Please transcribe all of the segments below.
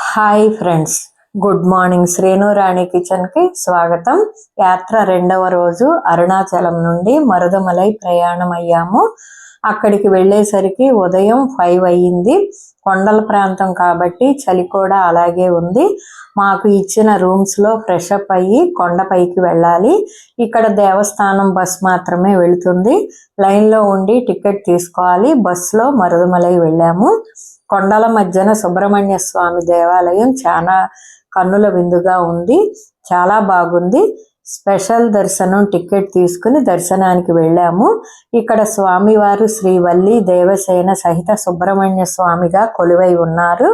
Hi friends, good morning. Sreenu Rani కిచెన్కి స్వాగతం. యాత్ర రెండవ రోజు అరుణాచలం నుండి మరుదమలై ప్రయాణం అయ్యాము. అక్కడికి వెళ్ళేసరికి ఉదయం 5 అయ్యింది. కొండల ప్రాంతం కాబట్టి చలి కూడా అలాగే ఉంది. మాకు ఇచ్చిన రూమ్స్లో ఫ్రెష్ అప్ అయ్యి కొండపైకి వెళ్ళాలి. ఇక్కడ దేవస్థానం బస్ మాత్రమే వెళుతుంది. లైన్లో ఉండి టికెట్ తీసుకోవాలి. బస్సులో మరుదమలై వెళ్ళాము. కొండల మధ్యన సుబ్రహ్మణ్య స్వామి దేవాలయం చాలా కన్నుల విందుగా ఉంది. చాలా బాగుంది. స్పెషల్ దర్శనం టికెట్ తీసుకుని దర్శనానికి వెళ్ళాము. ఇక్కడ స్వామివారు శ్రీవల్లి దేవసేన సహిత సుబ్రహ్మణ్య స్వామిగా కొలువై ఉన్నారు.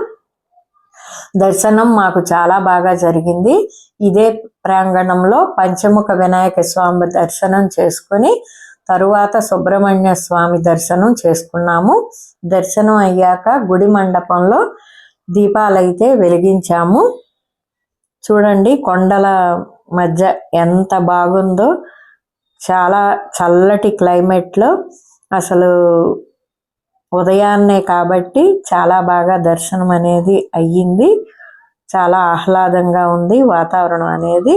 దర్శనం మాకు చాలా బాగా జరిగింది. ఇదే ప్రాంగణంలో పంచముఖ వినాయక స్వామి దర్శనం చేసుకుని తరువాత సుబ్రహ్మణ్య స్వామి దర్శనం చేసుకున్నాము. దర్శనం అయ్యాక గుడి మండపంలో దీపాలైతే వెలిగించాము. చూడండి, కొండల మధ్య ఎంత బాగుందో. చాలా చల్లటి క్లైమేట్లో అసలు ఉదయాన్నే కాబట్టి చాలా బాగా దర్శనం అనేది అయ్యింది. చాలా ఆహ్లాదంగా ఉంది వాతావరణం అనేది.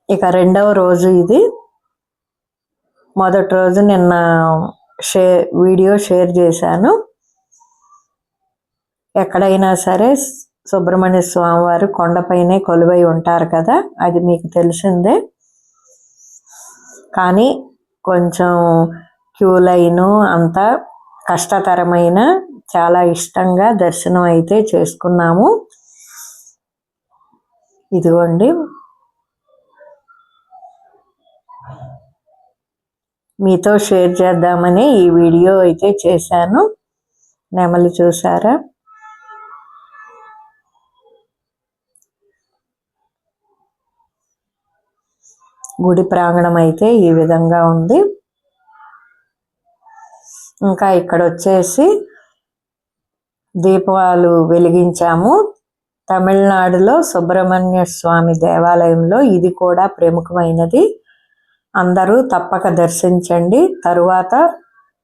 ఇక రెండవ రోజు ఇది. మొదటి రోజు నిన్న వీడియో షేర్ చేశాను. ఎక్కడైనా సరే సుబ్రహ్మణ్య స్వామి వారు కొండపైనే కొలువై ఉంటారు కదా, అది మీకు తెలిసిందే. కానీ కొంచెం క్యూ లైను అంతా కష్టతరమైన చాలా ఇష్టంగా దర్శనం అయితే చేసుకున్నాము. ఇదిగోండి, మీతో షేర్ చేద్దామని ఈ వీడియో అయితే చేశాను. నెమలి చూసారా? గుడి ప్రాంగణం అయితే ఈ విధంగా ఉంది. ఇంకా ఇక్కడ వచ్చేసి దీపాలు వెలిగించాము. తమిళనాడులో సుబ్రహ్మణ్య స్వామి దేవాలయంలో ఇది కూడా ప్రముఖమైనది. అందరూ తప్పక దర్శించండి. తరువాత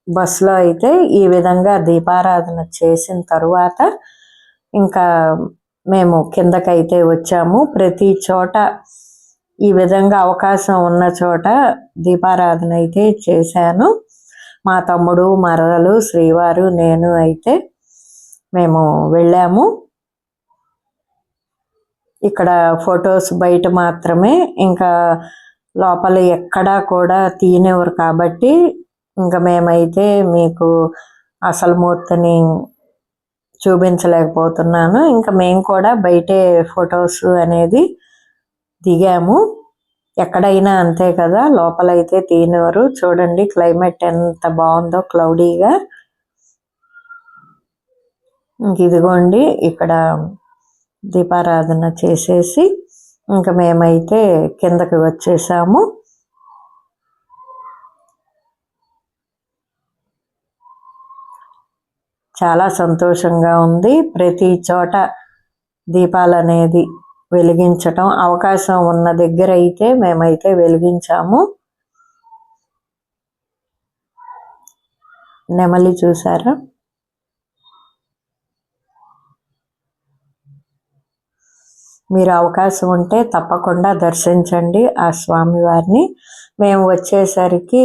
బస్సులో అయితే ఈ విధంగా దీపారాధన చేసిన తరువాత ఇంకా మేము కిందకైతే వచ్చాము. ప్రతి చోట ఈ విధంగా అవకాశం ఉన్న చోట దీపారాధన అయితే చేశాను. మా తమ్ముడు, మరదలు, శ్రీవారు, నేను అయితే మేము వెళ్ళాము. ఇక్కడ ఫొటోస్ బయట మాత్రమే, ఇంకా లోపల ఎక్కడా కూడా తీయనివ్వరు కాబట్టి ఇంకా మేమైతే మీకు అసలు మూర్తిని చూపించలేకపోతున్నాను. ఇంకా మేము కూడా బయటే ఫొటోస్ అనేది దిగాము. ఎక్కడైనా అంతే కదా, లోపలైతే తీయనివ్వరు. చూడండి క్లైమేట్ ఎంత బాగుందో, క్లౌడీగా. ఇంక ఇదిగోండి, ఇక్కడ దీపారాధన చేసేసి ఇంకా మేమైతే కిందకి వచ్చేసాము. చాలా సంతోషంగా ఉంది. ప్రతి చోట దీపాలు అనేది వెలిగించటం అవకాశం ఉన్న దగ్గర అయితే మేమైతే వెలిగించాము. నెమలి చూసారా? మీరు అవకాశం ఉంటే తప్పకుండా దర్శించండి ఆ స్వామివారిని. మేము వచ్చేసరికి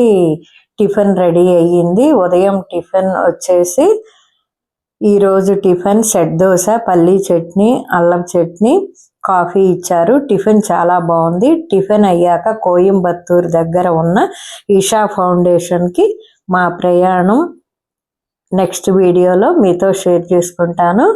టిఫిన్ రెడీ అయ్యింది. ఉదయం టిఫిన్ వచ్చేసి ఈరోజు టిఫిన్ సెట్ దోశ, పల్లీ చట్నీ, అల్లం చట్నీ, కాఫీ ఇచ్చారు. టిఫిన్ చాలా బాగుంది. టిఫిన్ అయ్యాక కోయంబత్తూరు దగ్గర ఉన్న ఈషా ఫౌండేషన్కి మా ప్రయాణం నెక్స్ట్ వీడియోలో మీతో షేర్ చేసుకుంటాను.